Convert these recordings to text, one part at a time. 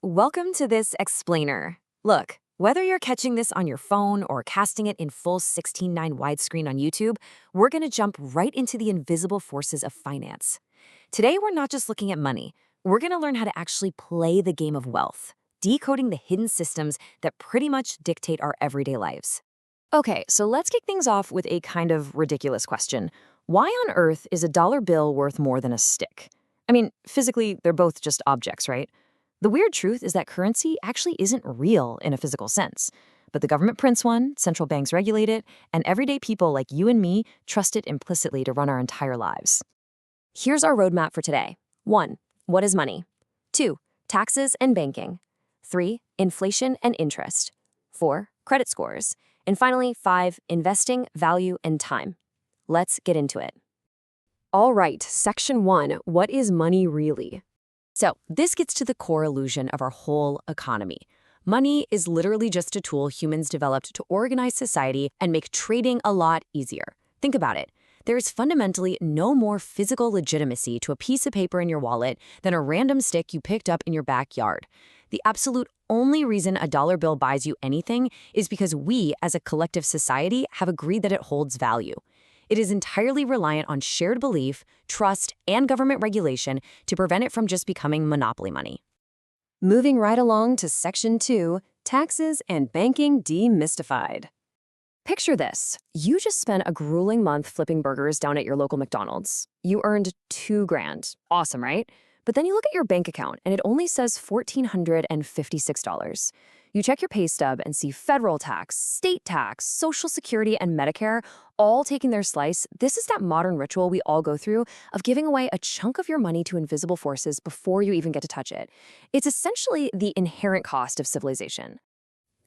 Welcome to this explainer. Look, whether you're catching this on your phone or casting it in full 16:9 widescreen on YouTube, we're going to jump right into the invisible forces of finance. Today, we're not just looking at money, we're going to learn how to actually play the game of wealth, decoding the hidden systems that pretty much dictate our everyday lives. Okay, so let's kick things off with a kind of ridiculous question. Why on earth is a dollar bill worth more than a stick? I mean, physically, they're both just objects, right? The weird truth is that currency actually isn't real in a physical sense. But the government prints one, central banks regulate it, and everyday people like you and me trust it implicitly to run our entire lives. Here's our roadmap for today. 1. What is money? 2. Taxes and banking. 3. Inflation and interest. 4. Credit scores. And finally, 5. Investing, value, and time. Let's get into it. All right, section 1. What is money really? So this gets to the core illusion of our whole economy. Money is literally just a tool humans developed to organize society and make trading a lot easier. Think about it. There is fundamentally no more physical legitimacy to a piece of paper in your wallet than a random stick you picked up in your backyard. The absolute only reason a dollar bill buys you anything is because we, as a collective society, have agreed that it holds value. It is entirely reliant on shared belief, trust, and government regulation to prevent it from just becoming monopoly money. Moving right along to Section 2, Taxes and Banking Demystified. Picture this. You just spent a grueling month flipping burgers down at your local McDonald's. You earned $2,000. Awesome, right? But then you look at your bank account and it only says $1,456. You check your pay stub and see federal tax, state tax, Social Security, and Medicare all taking their slice. This is that modern ritual we all go through of giving away a chunk of your money to invisible forces before you even get to touch it. It's essentially the inherent cost of civilization.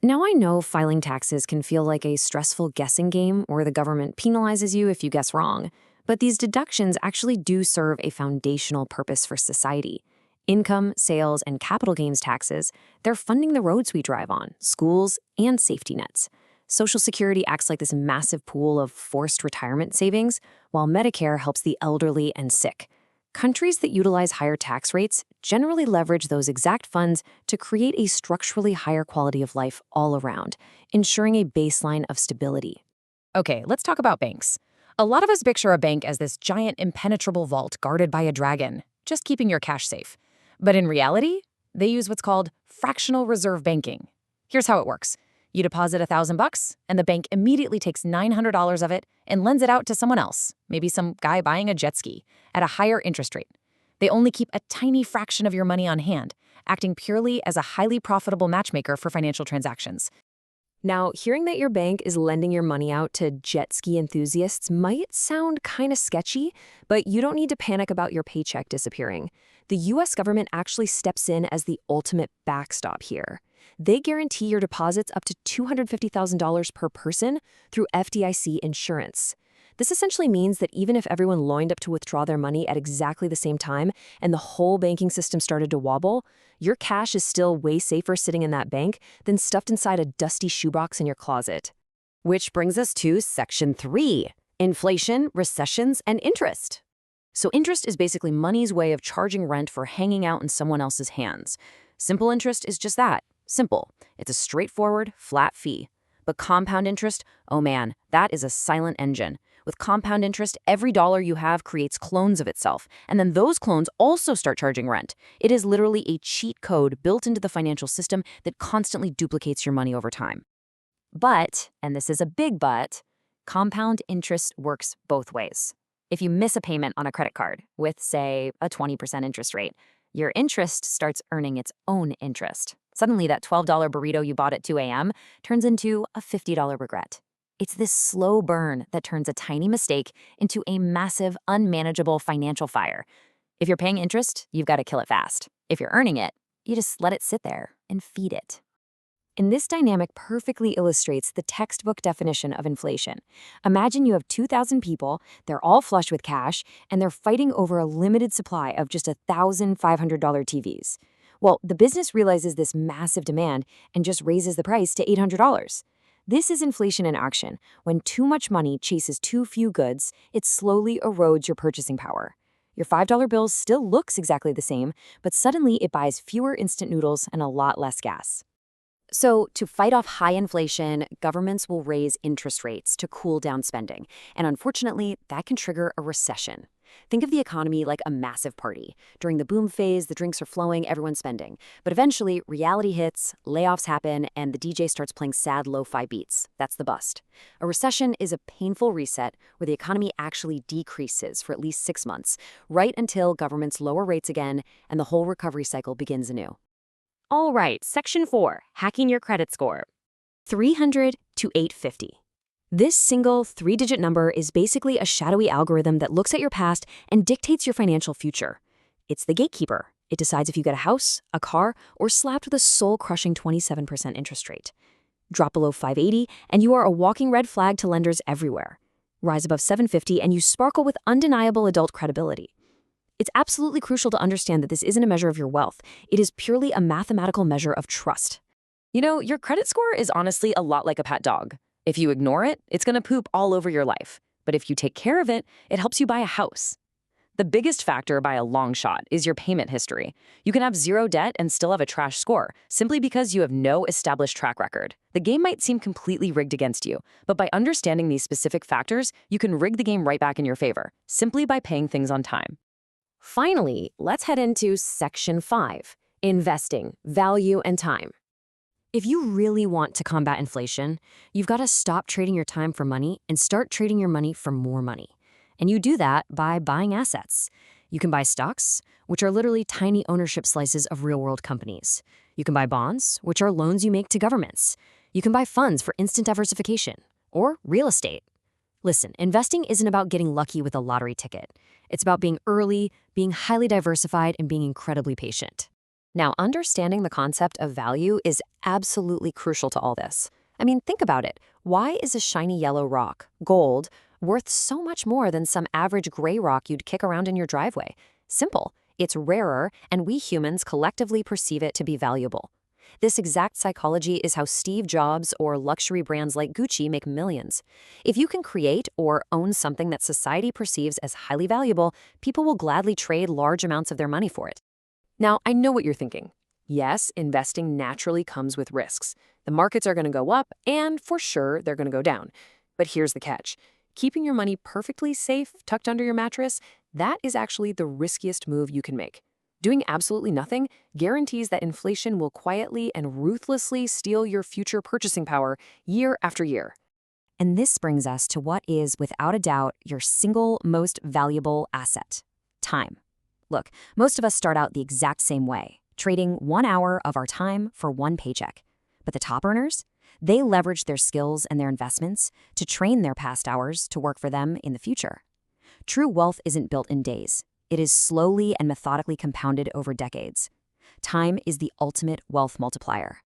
Now, I know filing taxes can feel like a stressful guessing game where the government penalizes you if you guess wrong, but these deductions actually do serve a foundational purpose for society. Income, sales, and capital gains taxes, they're funding the roads we drive on, schools, and safety nets. Social Security acts like this massive pool of forced retirement savings, while Medicare helps the elderly and sick. Countries that utilize higher tax rates generally leverage those exact funds to create a structurally higher quality of life all around, ensuring a baseline of stability. Okay, let's talk about banks. A lot of us picture a bank as this giant impenetrable vault guarded by a dragon, just keeping your cash safe. But in reality, they use what's called fractional reserve banking. Here's how it works. You deposit $1,000, and the bank immediately takes $900 of it and lends it out to someone else, maybe some guy buying a jet ski, at a higher interest rate. They only keep a tiny fraction of your money on hand, acting purely as a highly profitable matchmaker for financial transactions. Now, hearing that your bank is lending your money out to jet ski enthusiasts might sound kind of sketchy, but you don't need to panic about your paycheck disappearing. The U.S. government actually steps in as the ultimate backstop here. They guarantee your deposits up to $250,000 per person through FDIC insurance. This essentially means that even if everyone lined up to withdraw their money at exactly the same time and the whole banking system started to wobble, your cash is still way safer sitting in that bank than stuffed inside a dusty shoebox in your closet. Which brings us to Section 3, Inflation, Recessions, and Interest. So interest is basically money's way of charging rent for hanging out in someone else's hands. Simple interest is just that, simple. It's a straightforward, flat fee. But compound interest, oh man, that is a silent engine. With compound interest, every dollar you have creates clones of itself, and then those clones also start charging rent. It is literally a cheat code built into the financial system that constantly duplicates your money over time. But, and this is a big but, compound interest works both ways. If you miss a payment on a credit card with, say, a 20% interest rate, your interest starts earning its own interest. Suddenly, that $12 burrito you bought at 2 a.m. turns into a $50 regret. It's this slow burn that turns a tiny mistake into a massive, unmanageable financial fire. If you're paying interest, you've got to kill it fast. If you're earning it, you just let it sit there and feed it. And this dynamic perfectly illustrates the textbook definition of inflation. Imagine you have 2,000 people, they're all flush with cash, and they're fighting over a limited supply of just $1,500 TVs. Well, the business realizes this massive demand and just raises the price to $800. This is inflation in action. When too much money chases too few goods, it slowly erodes your purchasing power. Your $5 bill still looks exactly the same, but suddenly it buys fewer instant noodles and a lot less gas. So, to fight off high inflation, governments will raise interest rates to cool down spending. And unfortunately, that can trigger a recession. Think of the economy like a massive party. During the boom phase, the drinks are flowing, everyone's spending. But eventually, reality hits, layoffs happen, and the DJ starts playing sad lo-fi beats. That's the bust. A recession is a painful reset where the economy actually decreases for at least 6 months, right until governments lower rates again and the whole recovery cycle begins anew. All right, Section 4, Hacking Your Credit Score. 300 to 850. This single 3-digit number is basically a shadowy algorithm that looks at your past and dictates your financial future. It's the gatekeeper. It decides if you get a house, a car, or slapped with a soul-crushing 27% interest rate. Drop below 580, and you are a walking red flag to lenders everywhere. Rise above 750, and you sparkle with undeniable adult credibility. It's absolutely crucial to understand that this isn't a measure of your wealth. It is purely a mathematical measure of trust. You know, your credit score is honestly a lot like a pet dog. If you ignore it, it's going to poop all over your life. But if you take care of it, it helps you buy a house. The biggest factor by a long shot is your payment history. You can have zero debt and still have a trash score, simply because you have no established track record. The game might seem completely rigged against you, but by understanding these specific factors, you can rig the game right back in your favor, simply by paying things on time. Finally, let's head into Section 5, Investing, Value, and Time. If you really want to combat inflation, you've got to stop trading your time for money and start trading your money for more money. And you do that by buying assets. You can buy stocks, which are literally tiny ownership slices of real-world companies. You can buy bonds, which are loans you make to governments. You can buy funds for instant diversification, or real estate. Listen, investing isn't about getting lucky with a lottery ticket. It's about being early, being highly diversified, and being incredibly patient. Now, understanding the concept of value is absolutely crucial to all this. I mean, think about it. Why is a shiny yellow rock, gold, worth so much more than some average gray rock you'd kick around in your driveway? Simple. It's rarer, and we humans collectively perceive it to be valuable. This exact psychology is how Steve Jobs or luxury brands like Gucci make millions. If you can create or own something that society perceives as highly valuable, people will gladly trade large amounts of their money for it. Now, I know what you're thinking. Yes, investing naturally comes with risks. The markets are going to go up, and for sure, they're going to go down. But here's the catch. Keeping your money perfectly safe, tucked under your mattress, that is actually the riskiest move you can make. Doing absolutely nothing guarantees that inflation will quietly and ruthlessly steal your future purchasing power year after year. And this brings us to what is, without a doubt, your single most valuable asset: time. Look, most of us start out the exact same way, trading 1 hour of our time for one paycheck. But the top earners? They leverage their skills and their investments to train their past hours to work for them in the future. True wealth isn't built in days. It is slowly and methodically compounded over decades. Time is the ultimate wealth multiplier.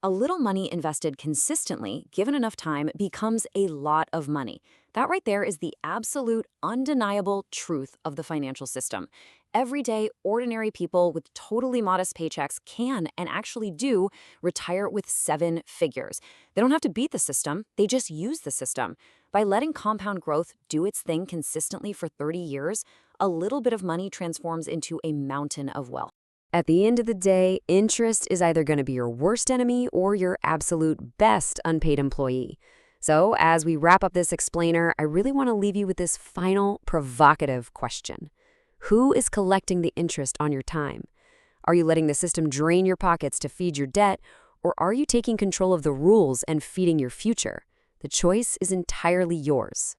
A little money invested consistently, given enough time, becomes a lot of money. That right there is the absolute, undeniable truth of the financial system. Everyday, ordinary people with totally modest paychecks can, and actually do, retire with 7 figures. They don't have to beat the system, they just use the system. By letting compound growth do its thing consistently for 30 years, a little bit of money transforms into a mountain of wealth. At the end of the day, interest is either going to be your worst enemy or your absolute best unpaid employee. So, as we wrap up this explainer, I really want to leave you with this final provocative question. Who is collecting the interest on your time? Are you letting the system drain your pockets to feed your debt, or are you taking control of the rules and feeding your future? The choice is entirely yours.